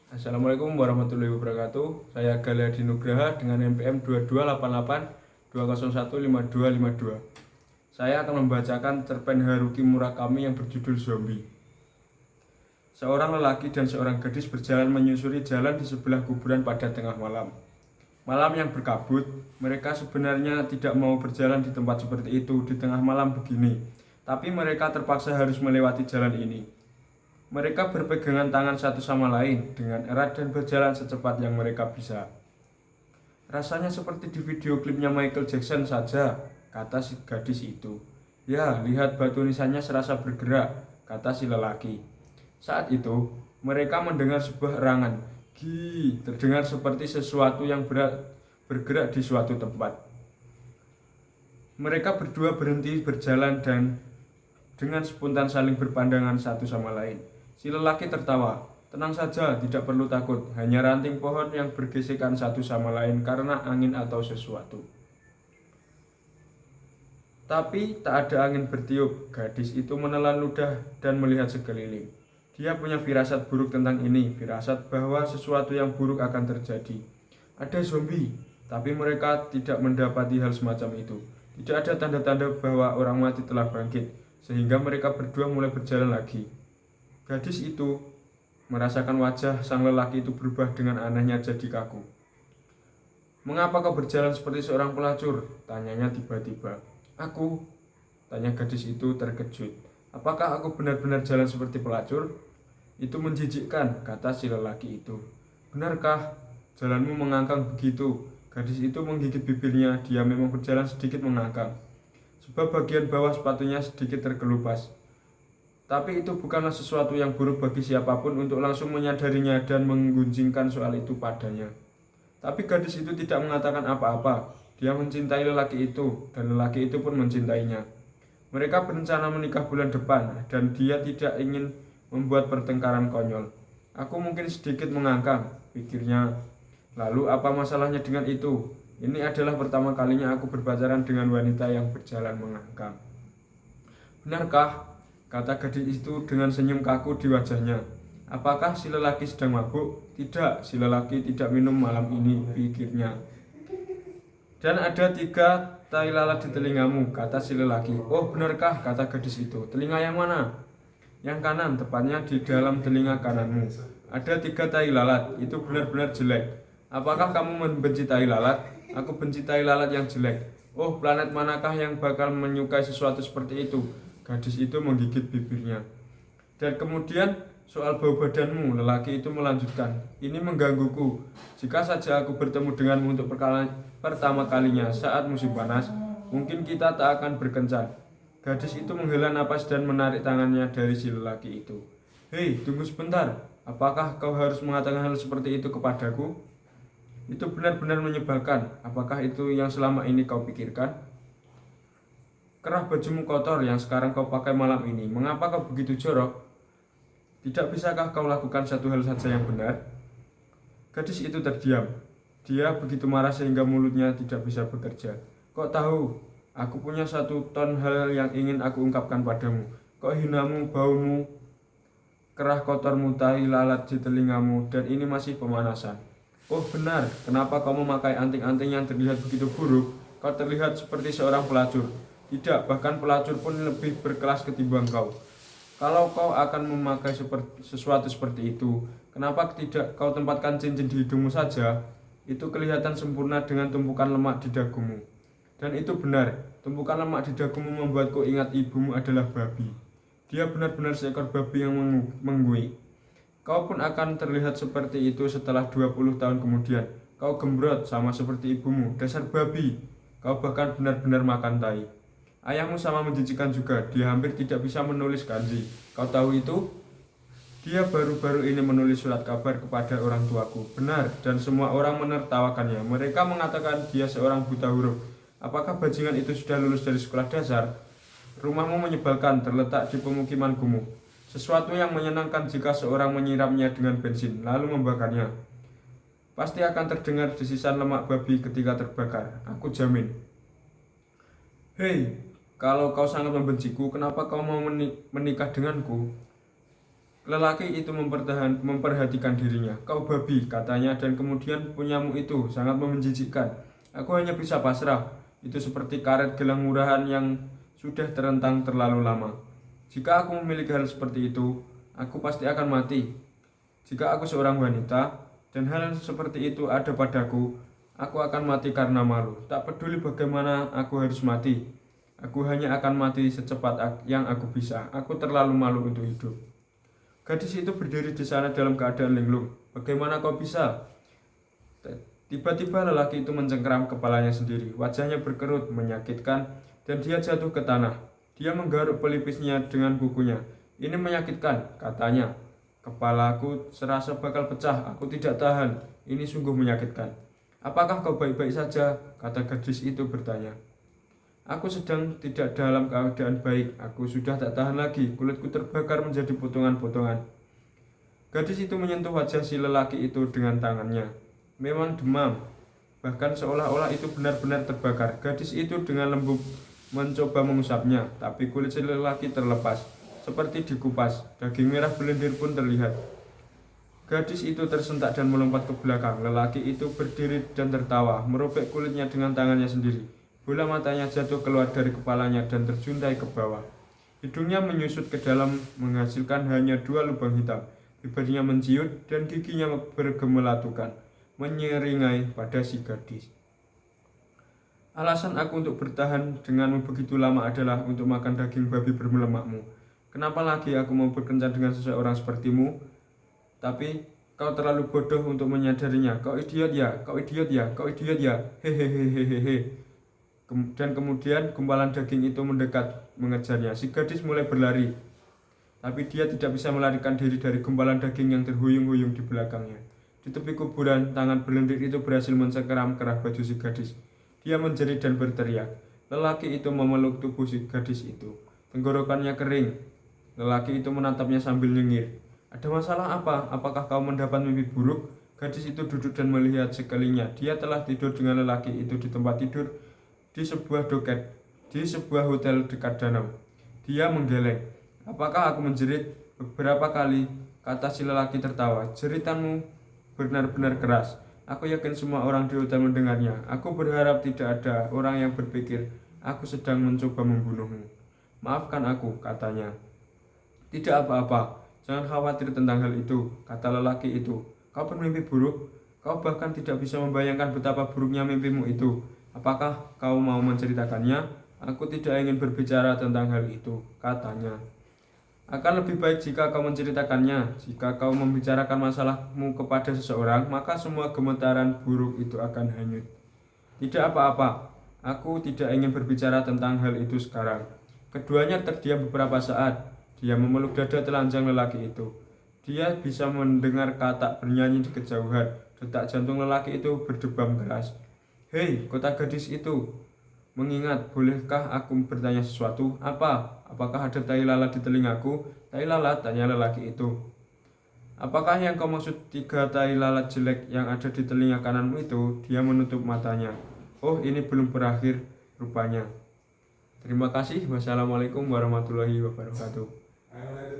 Assalamualaikum warahmatullahi wabarakatuh. Saya Galia Nugraha dengan NPM 2288201522. Saya akan membacakan cerpen Haruki Murakami yang berjudul Zombie. Seorang lelaki dan seorang gadis berjalan menyusuri jalan di sebelah kuburan pada tengah malam. Malam yang berkabut, mereka sebenarnya tidak mau berjalan di tempat seperti itu di tengah malam begini, tapi mereka terpaksa harus melewati jalan ini. Mereka berpegangan tangan satu sama lain dengan erat dan berjalan secepat yang mereka bisa. Rasanya seperti di video klipnya Michael Jackson saja, kata si gadis itu. Ya, lihat batu nisannya serasa bergerak, kata si lelaki. Saat itu, mereka mendengar sebuah erangan. Terdengar seperti sesuatu yang bergerak di suatu tempat. Mereka berdua berhenti berjalan dan dengan spontan saling berpandangan satu sama lain. Si lelaki tertawa. Tenang saja, tidak perlu takut. Hanya ranting pohon yang bergesekan satu sama lain karena angin atau sesuatu. Tapi tak ada angin bertiup. Gadis itu menelan ludah dan melihat sekeliling. Dia punya firasat buruk tentang ini. Firasat bahwa sesuatu yang buruk akan terjadi. Ada zombie, tapi mereka tidak mendapati hal semacam itu. Tidak ada tanda-tanda bahwa orang mati telah bangkit, sehingga mereka berdua mulai berjalan lagi. Gadis itu merasakan wajah sang lelaki itu berubah dengan anehnya jadi kaku. Mengapa kau berjalan seperti seorang pelacur? Tanyanya tiba-tiba. Aku, tanya gadis itu terkejut. Apakah aku benar-benar jalan seperti pelacur? Itu menjijikkan, kata si lelaki itu. Benarkah? Jalanmu mengangkang begitu. Gadis itu menggigit bibirnya, dia memang berjalan sedikit mengangkang. Sebab bagian bawah sepatunya sedikit terkelupas. Tapi itu bukanlah sesuatu yang buruk bagi siapapun untuk langsung menyadarinya dan menggunjingkan soal itu padanya. Tapi gadis itu tidak mengatakan apa-apa. Dia mencintai lelaki itu, dan lelaki itu pun mencintainya. Mereka berencana menikah bulan depan, dan dia tidak ingin membuat pertengkaran konyol. Aku mungkin sedikit mengangkang, pikirnya. Lalu apa masalahnya dengan itu? Ini adalah pertama kalinya aku berpacaran dengan wanita yang berjalan mengangkang. Benarkah? Kata gadis itu dengan senyum kaku di wajahnya. Apakah si lelaki sedang mabuk? Tidak, si lelaki tidak minum malam ini, pikirnya. Dan ada 3 tai lalat di telingamu, kata si lelaki. Oh, benarkah? Kata gadis itu. Telinga yang mana? Yang kanan, tepatnya di dalam telinga kananmu. Ada 3 tai lalat, itu benar-benar jelek. Apakah kamu membenci tai lalat? Aku benci tai lalat yang jelek. Oh, planet manakah yang bakal menyukai sesuatu seperti itu? Gadis itu menggigit bibirnya. Dan kemudian soal bau badanmu, lelaki itu melanjutkan. Ini menggangguku. Jika saja aku bertemu denganmu untuk pertama kalinya saat musim panas, mungkin kita tak akan berkencan. Gadis itu menghela napas dan menarik tangannya dari si lelaki itu. Hei, tunggu sebentar. Apakah kau harus mengatakan hal seperti itu kepadaku? Itu benar-benar menyebalkan. Apakah itu yang selama ini kau pikirkan? Kerah bajumu kotor yang sekarang kau pakai malam ini. Mengapa kau begitu jorok? Tidak bisakah kau lakukan satu hal saja yang benar? Gadis itu terdiam. Dia begitu marah sehingga mulutnya tidak bisa bekerja. Kok tahu? Aku punya 1 ton hal yang ingin aku ungkapkan padamu. Kok hinamu, baumu, kerah kotormu, tai lalat di telingamu, dan ini masih pemanasan. Oh benar, kenapa kau memakai anting-anting yang terlihat begitu buruk? Kau terlihat seperti seorang pelacur. Tidak, bahkan pelacur pun lebih berkelas ketimbang kau. Kalau kau akan memakai sesuatu seperti itu, kenapa tidak kau tempatkan cincin di hidungmu saja? Itu kelihatan sempurna dengan tumpukan lemak di dagumu. Dan itu benar, tumpukan lemak di dagumu membuatku ingat ibumu adalah babi. Dia benar-benar seekor babi yang menggui. Kau pun akan terlihat seperti itu setelah 20 tahun kemudian. Kau gembrot sama seperti ibumu, dasar babi. Kau bahkan benar-benar makan tai. Ayahmu sama menjijikan juga, dia hampir tidak bisa menulis kanji. Kau tahu itu? Dia baru-baru ini menulis surat kabar kepada orang tuaku. Benar, dan semua orang menertawakannya. Mereka mengatakan dia seorang buta huruf. Apakah bajingan itu sudah lulus dari sekolah dasar? Rumahmu menyebalkan, terletak di pemukiman kumuh. Sesuatu yang menyenangkan jika seorang menyiramnya dengan bensin, lalu membakarnya. Pasti akan terdengar desisan lemak babi ketika terbakar. Aku jamin. Hei, kalau kau sangat membenciku, kenapa kau mau menikah denganku? Lelaki itu memperhatikan dirinya. Kau babi, katanya, dan kemudian punyamu itu sangat menjijikkan. Aku hanya bisa pasrah. Itu seperti karet gelang murahan yang sudah terentang terlalu lama. Jika aku memiliki hal seperti itu, aku pasti akan mati. Jika aku seorang wanita, dan hal seperti itu ada padaku, aku akan mati karena malu. Tak peduli bagaimana aku harus mati. Aku hanya akan mati secepat yang aku bisa. Aku terlalu malu untuk hidup. Gadis itu berdiri di sana dalam keadaan linglung. Bagaimana kau bisa? Tiba-tiba lelaki itu mencengkeram kepalanya sendiri. Wajahnya berkerut, menyakitkan, dan dia jatuh ke tanah. Dia menggaruk pelipisnya dengan kukunya. Ini menyakitkan, katanya. Kepalaku serasa bakal pecah. Aku tidak tahan. Ini sungguh menyakitkan. Apakah kau baik-baik saja? Kata gadis itu bertanya. Aku sedang tidak dalam keadaan baik. Aku sudah tak tahan lagi. Kulitku terbakar menjadi potongan-potongan. Gadis itu menyentuh wajah si lelaki itu dengan tangannya. Memang demam. Bahkan seolah-olah itu benar-benar terbakar. Gadis itu dengan lembut mencoba mengusapnya, tapi kulit si lelaki terlepas, seperti dikupas. Daging merah belendir pun terlihat. Gadis itu tersentak dan melompat ke belakang. Lelaki itu berdiri dan tertawa, merobek kulitnya dengan tangannya sendiri. Bola matanya jatuh keluar dari kepalanya dan terjuntai ke bawah. Hidungnya menyusut ke dalam menghasilkan hanya 2 lubang hitam. Bibirnya menciut dan giginya bergemelatukan, menyeringai pada si gadis. Alasan aku untuk bertahan denganmu begitu lama adalah untuk makan daging babi berlemakmu. Kenapa lagi aku mau berkencan dengan seseorang sepertimu? Tapi kau terlalu bodoh untuk menyadarinya. Kau idiot ya, kau idiot ya, kau idiot ya. Hehehehehe. Dan kemudian gumpalan daging itu mendekat mengejarnya. Si gadis mulai berlari, tapi dia tidak bisa melarikan diri dari gumpalan daging yang terhuyung-huyung di belakangnya. Di tepi kuburan, tangan berlendir itu berhasil mencengkeram kerah baju si gadis. Dia menjerit dan berteriak. Lelaki itu memeluk tubuh si gadis itu. Tenggorokannya kering. Lelaki itu menatapnya sambil nyengir. Ada masalah apa? Apakah kau mendapat mimpi buruk? Gadis itu duduk dan melihat sekelilingnya. Dia telah tidur dengan lelaki itu di tempat tidur di sebuah doket, di sebuah hotel dekat danau. Dia menggeleng. Apakah aku menjerit? Beberapa kali, kata si lelaki tertawa. Jeritanmu benar-benar keras. Aku yakin semua orang di hotel mendengarnya. Aku berharap tidak ada orang yang berpikir aku sedang mencoba membunuhmu. Maafkan aku, katanya. Tidak apa-apa, jangan khawatir tentang hal itu, kata lelaki itu. Kau bermimpi buruk? Kau bahkan tidak bisa membayangkan betapa buruknya mimpimu itu. Apakah kau mau menceritakannya? Aku tidak ingin berbicara tentang hal itu, katanya. Akan lebih baik jika kau menceritakannya. Jika kau membicarakan masalahmu kepada seseorang, maka semua gemetaran buruk itu akan hanyut. Tidak apa-apa, aku tidak ingin berbicara tentang hal itu sekarang. Keduanya terdiam beberapa saat. Dia memeluk dada telanjang lelaki itu. Dia bisa mendengar katak bernyanyi di kejauhan. Detak jantung lelaki itu berdebam keras. Hei, kota gadis itu. Mengingat, bolehkah aku bertanya sesuatu? Apa? Apakah ada tai lalat di telingaku? Tai lalat, tanya lelaki itu. Apakah yang kau maksud 3 tai lalat jelek yang ada di telinga kananmu itu? Dia menutup matanya. Oh, ini belum berakhir rupanya. Terima kasih. Wassalamualaikum warahmatullahi wabarakatuh.